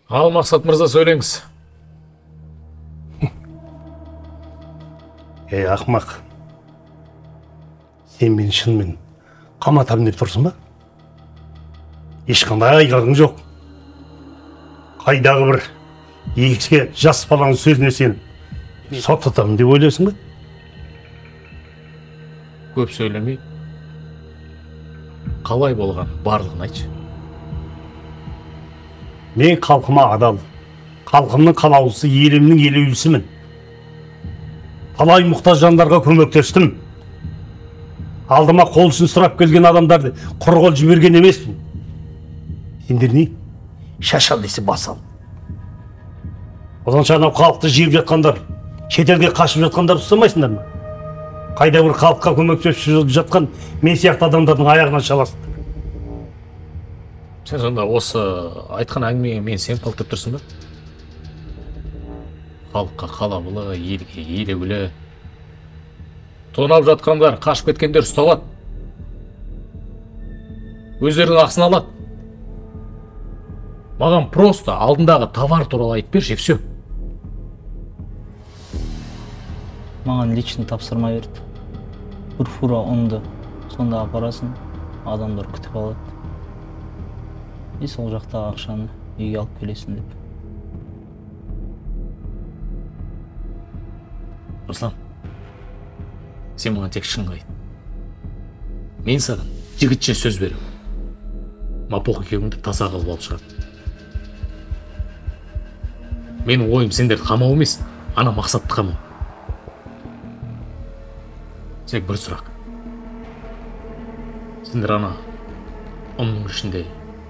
Ал Мақсат мырза, сөйлеңіз. Ақымақ, сен мені шынымен қаматамын деп тұрсың ба? Ешқандай айғағың жоқ. Қайдағы бір егіске жас баланың сөзіне сен соттатамын деп ойлайсың ба? Көп сөйлемей, қалай болған барлығын айтшы. Мен халқыма адал, халқымның қалаулысы, елімнің елеулісімін. Талай мұқтаж жандарға көмектестім. Алдыма қол ұшын сұрап келген адамдарды құр қол жіберген емеспін. Сендер не? Шашал десе басал. Одан анау халықты жеп жатқандар, шетелге қашып жатқандар ұстамайсыңдар ма? Қайда бір халыққа көмектесіп жатқан мен сияқты адамдардың аяғынан шаласың. Сен сонда осы айтқан әңгімеге мен сеніп қалып тұрсың ба? Халыққа қалаулы, елге елеулі. Тонап жатқандар, қашып кеткендер ұсталады. Өздерінің ақысын алады. Маған просто алдындағы товар туралы айтып берші, все. Маған лично тапсырма берді. Бір фура ұнды, сонда апарасын, адамдар күтіп алады. И сол жақтағы ақшаны үйге алып келесің деп. Руслан, сен маған тек шынға айт. Мен саған жігітше сөз берем. Мапоқ екеуіңді таза қылып алып шығады. Менің ойым сендерді қамау емес, ана Мақсатты қамау. Тек бір сұрақ. Сендер ана ұнның ішінде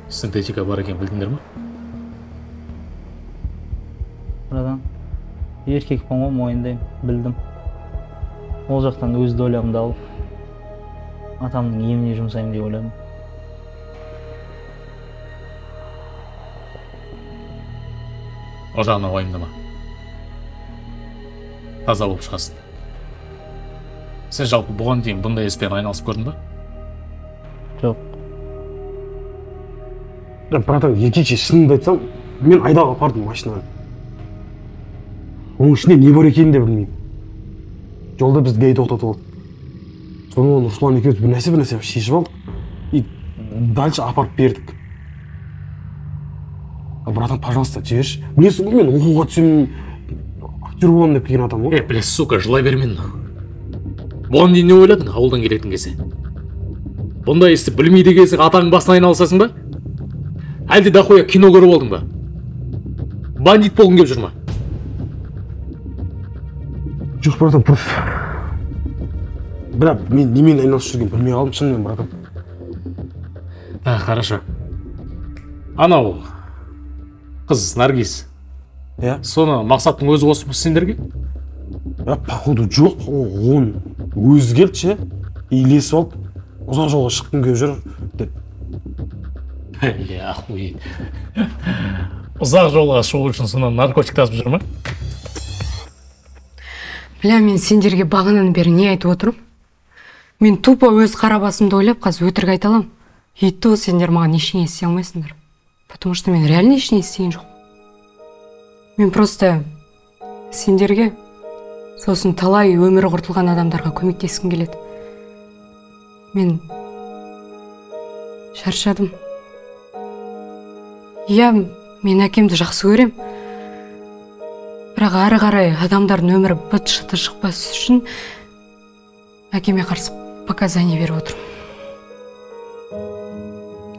синтетика бар екен білдіңдер ма? Бұрадан еркек болған мойындаймын, білдім. Ол жақтан өз дойламды алып, атамның еміне жұмсаймын деп ойладым. О жағына уайымдама. Таза болып шығасың. Сен жалпы бұған дейін бұндай іспен айналысып көрдің ба? Жоқ. Братан, еркекше шынымды айтсам, мен айдауға апардым машинаны. Оның ішінде не бар екенін де білмеймін. Жолда біз гей тоқтатып алдық. Соны Руслан екеуміз бір нәрсе шешіп алдық и дальше апарып бердік. Братан, пожалуйста, жіберші. Білесің ғой, мен оқуға түсемін, актер боламын деп келген адам ғой. Блес, сука, жылай бермен. Бұған дейін не ойладың ауылдан келетін кесе? Бұндай істі білмейді келсең атаның басына айналысасың ба? Әлде дохуя кино көріп болдың ба? Бандит болғың келіп жүр ма? Жоқ, братан, просто. Бірақ мен немен айналысып жүрген білмей қалдым, шынымен, братан. Хорошо. Анау қыз Наргиз. Соны Мақсаттың өзі қосып сендерге? Походу жоқ, он өзі келді ше, илесіп алып, ұзақ жолға шыққым келіп жүр деп. Бәле, ахует. Ұзақ жолға шығу үшін сонан наркотик тасып жүр ма? Бля, мен сендерге бағынан бері не айтып отырмын? Мен тупо өз қара басымды ойлап, қазір өтірік айта аламын. И то сендер маған ештеңе істей алмайсыңдар. Потому что мен реально ештеңе істеген жоқ. Мен просто сендерге, сосын талай өмірі құртылған адамдарға көмектескім келеді. Мен шаршадым. Иә, мен әкемді жақсы көрем. Бірақ ары қарай адамдардың өмірі быт-шыты шықпас үшін әкеме қарсы показания беріп отырмын.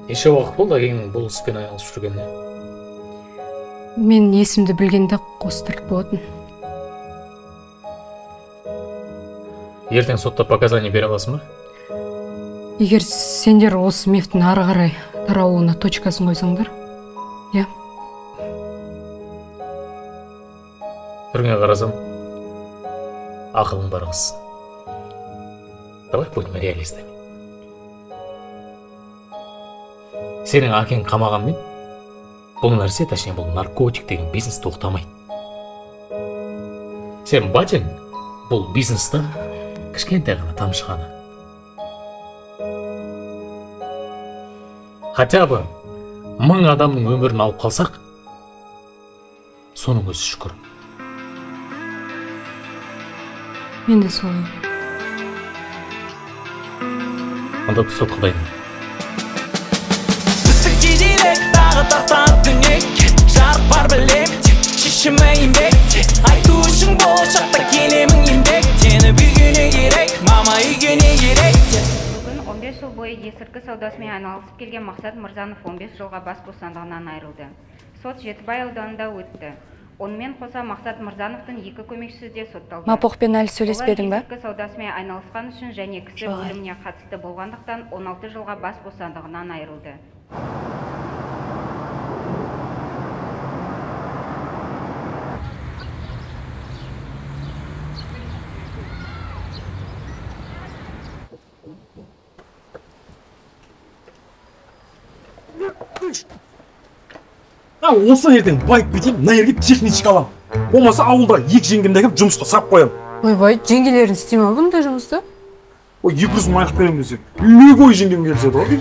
Неше уақыт болды әкеңнің бұл іспен айналысып жүргеніне? Мен есімді білгенде қос тірлік болатын. Ертең сотта показания бере аласың ба? Егер сендер осы мифтің ары қарай тарауына точкасын қойсаңдар, иә. Түріңе қарасам, ақылың бар қыз. Давай будем реалистами. Сенің әкең қамағанмен, бұл нәрсе, точнее бұл наркотик деген бизнес тоқтамайды. Сен батяң бұл бизнесті кішкентай ғана тамшы ғана. Хотя бы 1000 адамның өмірін алып қалсақ, соның өзі шүкір. Мен де солай. Анда сотқа дайын. Kediler dağı taqtan dünek Жарық бар білем шешімі еңбек Айту үшін болашақта келемін еңбек Сені бүйгене керек мама үйгене керек Бүгін 15 жыл бойы есірткі саудасымен айналысып келген Мақсат Мырзанов 15 жылға бас бостандығынан айырылды. Сот Жетібай ауданында өтті. Онымен қоса Мақсат Мырзановтың 2 көмекшісі де сотталды. Мапоқпен әлі сөйлеспедің ба? Олар есірткі саудасымен айналысқан үшін және кісі өліміне қатысты болғандықтан 16 жылға бас бостандығынан айырылды. Осы ертең байып кетейін, мына жерге техничка аламын. Болмаса ауылда 2 жеңгемді әкеліп жұмысқа сап қоямын. Ойбай, жеңгелерің істей ма бұндай жұмысты? 200 майлық беремін десе, любой жеңгем келседі ғой.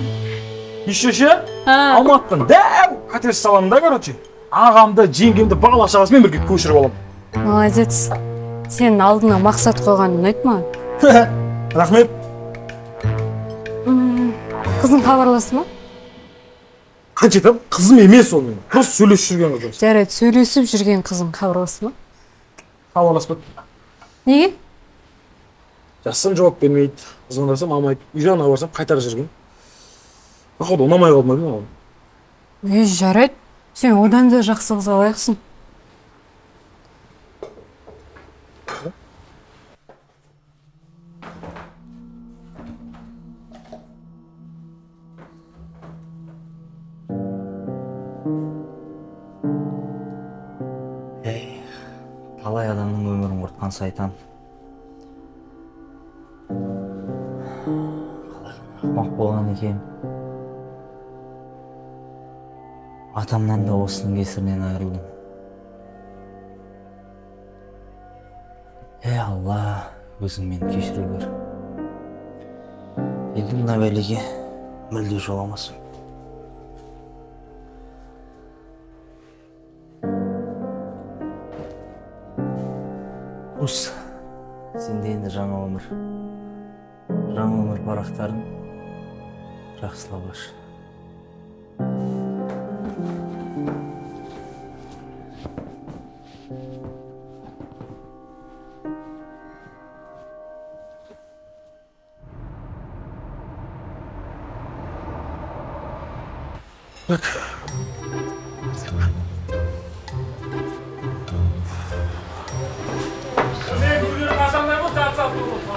Еще Алматыдан дәу коттедж саламын да, короче. Ағамды, жеңгемді бала шағасымен бірге көшіріп аламын. Молодец. Сен алдына мақсат қойғаның ұнайды маған. Рахмет. Қызың хабарласты ма? Қанша айтамын, қызым емес ол менің. Просто сөйлесіп жүрген қызым. Жарайды, сөйлесіп жүрген қызың хабарласты ма? Хабарласпады. Неге? Жазсам жауап бермейді. Звондасам алмайды. Үй жағына барсам қайтарып жүрген. Походу ұнамай қалды ма білмеймін. Жарайды. Сен одан да жақсы қызға лайықсың. Талай адамның өмірін құртқан сайтан. Қалай ақымақ болған екен. Атамнан да осының кесірінен айырылдым. Алла, өзің мені кешіре көр. Енді мына бәлеге мүлде жоламасын. Рус, сенде енді жаңа өмір парақтарын жақсылап аш. Так.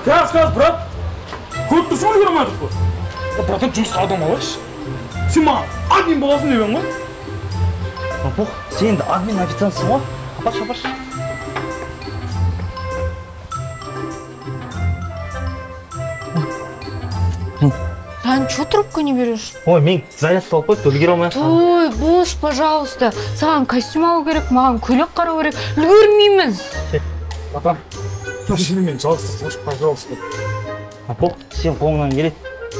Каз, брат. Көп тұрсың ғой көрмедік қой. Братан жұмысқа адам алайшы. Сен маған админ боласың деген ғой. Апоқ, сен енді админ официантсың ғой. Апаш. Сен что трубку не берешь? Ой, мен зарядка алып қойып, үлгере алмай жатқаным. Ой, бош, пожалуйста. Саған костюм алу керек, маған көйлек қарау керек. Үлгермейміз. Братан, машинамен жалғастырсаңшы, пожалуйста. Апоқ, сен қолыңнан келеді.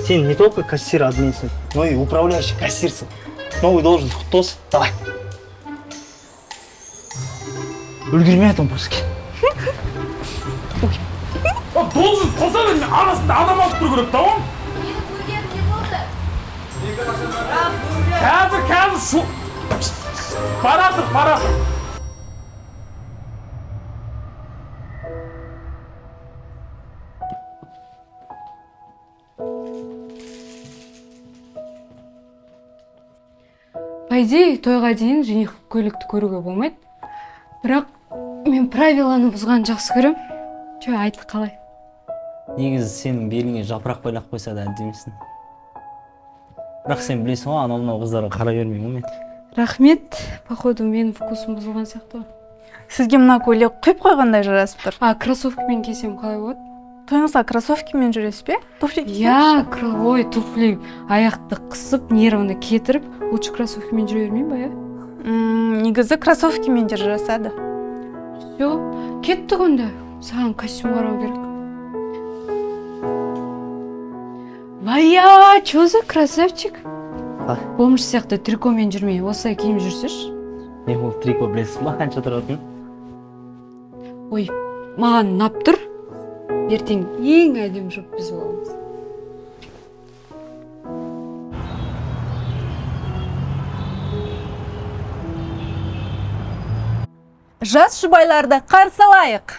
Сен не только кассир админсің, но и управляющий кассирсың. Новый должность құтты болсын. Давай. Үлгермей жатырмын просто. Должность қоса берме, арасында адам алып тұру керек, тамам? Қазір шу... Баратыр. По идее, тойға дейін жених көйлекті көруге болмайды. Бірақ мен правиланы бұзған жақсы көрем. Айты қалай? Негізі сенің беліңе жапырақ байлап қойса да әдемісің. Бірақ сен білесің ғой, анау қыздарға қарай бермеймін мен. Рахмет. Походу, менің вкусым бұзылған сияқты. Сізге мына көйлек құйып қойғандай жарасып тұр. Кроссовкамен кисем қалай болады? Тойыңызға кроссовкамен жүресіз бе? Туфли кисеңізші. Ой, туфли аяқты қысып, нервыны кетіріп, лучше кроссовкамен жүре бермеймін ба, я? Негізі кроссовкамен де жарасады. Все, кеттік онда. Саған костюм қарау керек. Чё за красавчик? Помыш сияқты трикомен жүрмей, осылай киім жүрсеш? Не бұл трико білесіз ба, қанша тұратынын? Ой, маған ұнап тұр. Ертең ең әдемі жұп біз боламыз. Жас жұбайларды қарсы алайық.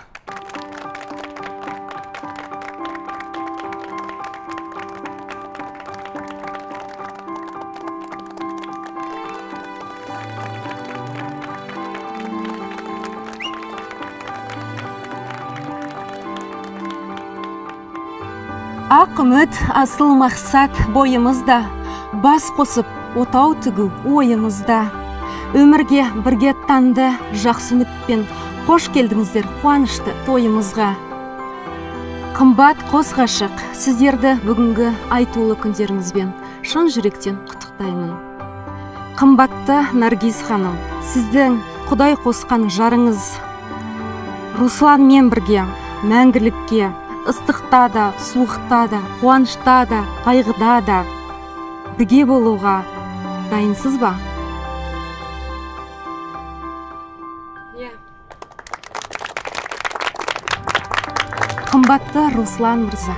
Ақ үміт, асыл мақсат бойымызда, бас қосып отау тігу ойымызда. Өмірге бірге танды жақсы үмітпен, қош келдіңіздер қуанышты тойымызға. Қымбат қос ғашық, сіздерді бүгінгі айтулы күндеріңізбен шын жүректен құттықтаймын. Қымбатты Наргиз ханым, сіздің Құдай қосқан жарыңыз Русланмен бірге мәңгілікке, ыстықта да, суықта да, қуанышта да, қайғыда да бірге болуға дайынсыз ба? Қымбатты Руслан мырза,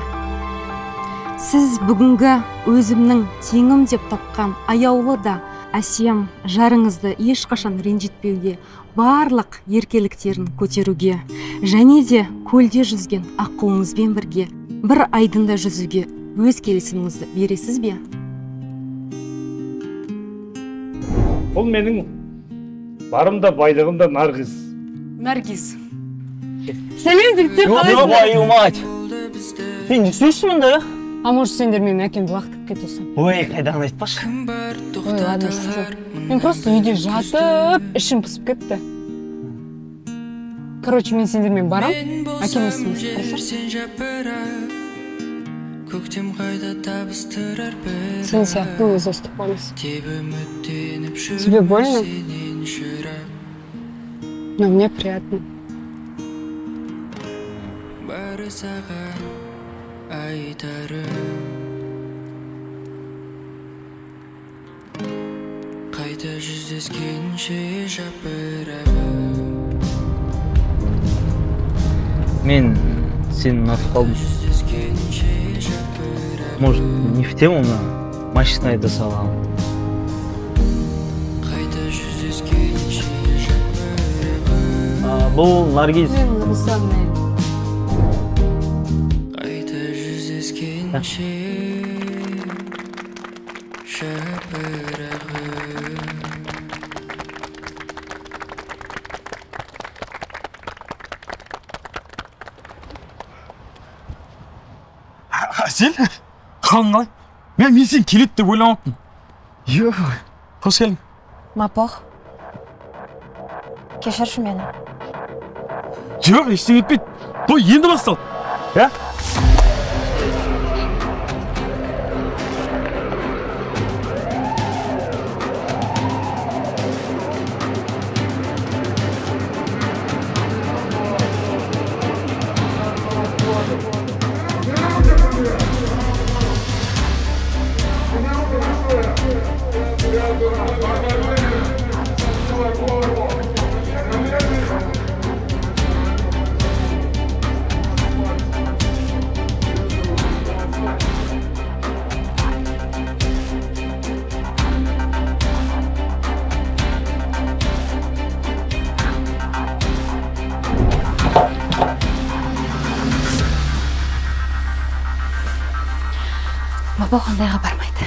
сіз бүгінгі өзімнің теңім деп тапқан аяулы да әсем жарыңызды ешқашан ренжітпеуге, барлық еркеліктерін көтеруге, және де көлде жүзген аққуыңызбен бірге бір айдында жүзуге өз келісіміңізді бересіз бе? Бұл менің барым да байлығым да Наргиз. Наргиз. Сәлем жігіттер, қалайсыңдар? Твою мать! Сен түсесің мұнда? А может, сендер менің әкемді лақтырып кетесің? Ой, қайдағын айтпашы. Ой, ладно, шучу. Мен просто үйде жатып, ішім пысып кетті. Короче, мен сендермен барам, әкем естімес, Сен сияқты өз өстіп болмыз. Тебе больно? Но мне приятно. Қайта жүздескенше жапырағым. Мен сені ұнатып қалдым. Может, не в тему, но машина айда салам. Бұл Наргиз. Мен Русланмен. Сен? Қандай? Мен сен келеді деп ойламаппын. Қош келдің. Мапоқ. Кешірші мені. Жоқ, ештеңе етпейді. Той енді басталды. Ә? Мапоқ ондайға бармайды.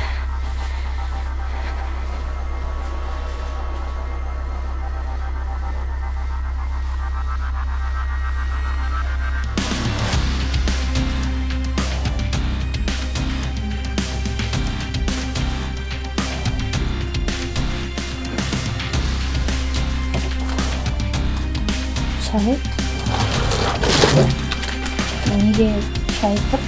Шай? Неге шай тұр?